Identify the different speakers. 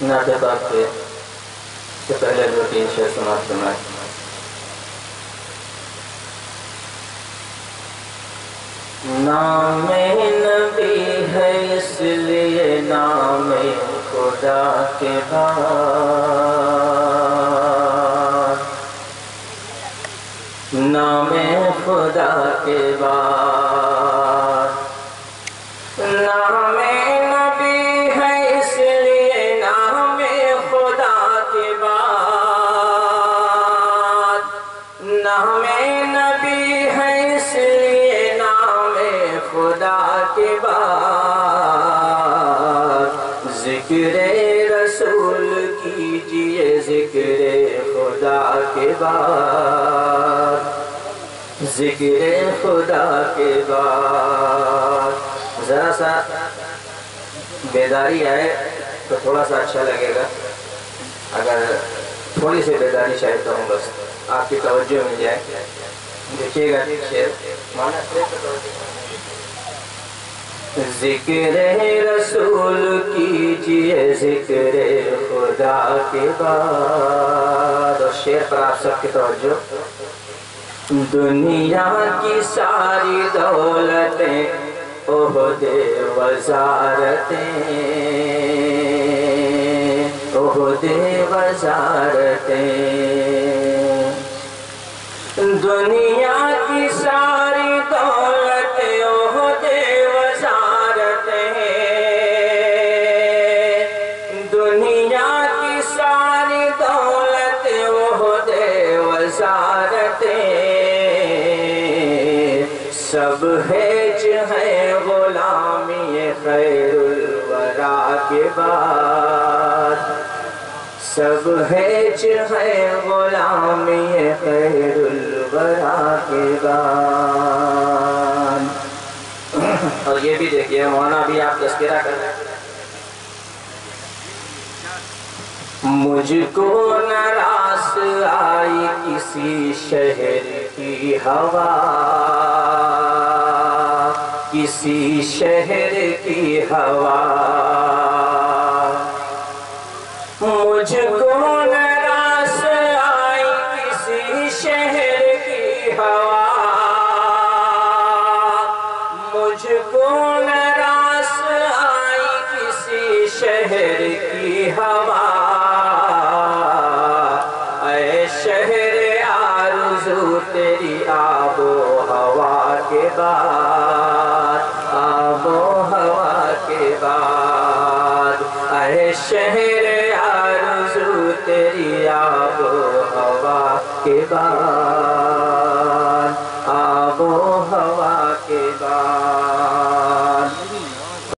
Speaker 1: نعت پاک کے سے پہلے 2-3 شعر سماعت فرمائیں۔ نام نبی ہے اس لیے نام خدا کے بعد، نام خدا کے بعد، نام نبی ہے اس لیے نام خدا کے بعد، نام نبی ہے اس لیے نام خدا کے بعد، ذکر رسول کیجئے ذکر خدا کے بعد، ذکر خدا کے بعد۔ ذرا سا بیداری آئے تو تھوڑا سا اچھا لگے گا، اگر تھوڑی سی بیداری چاہتا ہوں بس آپ کی توجہ مل جائے۔ دیکھیے گا شعر مانا ذکر رسول کیجئے ذکر خدا کے بعد، اور شعر پر آپ سب کی توجہ۔ دنیا کی ساری دولتیں عہد وزارتیں، عہد وزارتیں، دنیا کی ساری دولتیں عہد وزارتیں، دنیا کی ساری دولتیں عہد وزارتیں، سب ہیج ہے غلامی خیر الورا کے بعد، سب ہیج ہے غلامی خیر الورا کے بعد۔ اور یہ بھی دیکھیے مولانا بھی آپ تذکرہ کر رہے ہیں۔ مجھ کو نراس آئی کسی شہر کی ہوا، کسی شہر کی ہوا، مجھ کو نراس آئی کسی شہر کی ہوا، مجھ کو نراس آئی کسی شہر کی ہوا، اے شہر آرزو تیری آب و ہوا کے بعد، آب و ہوا کے بعد، اے شہر آرزو تیری آب و ہوا کے بعد، آب و ہوا کے بعد۔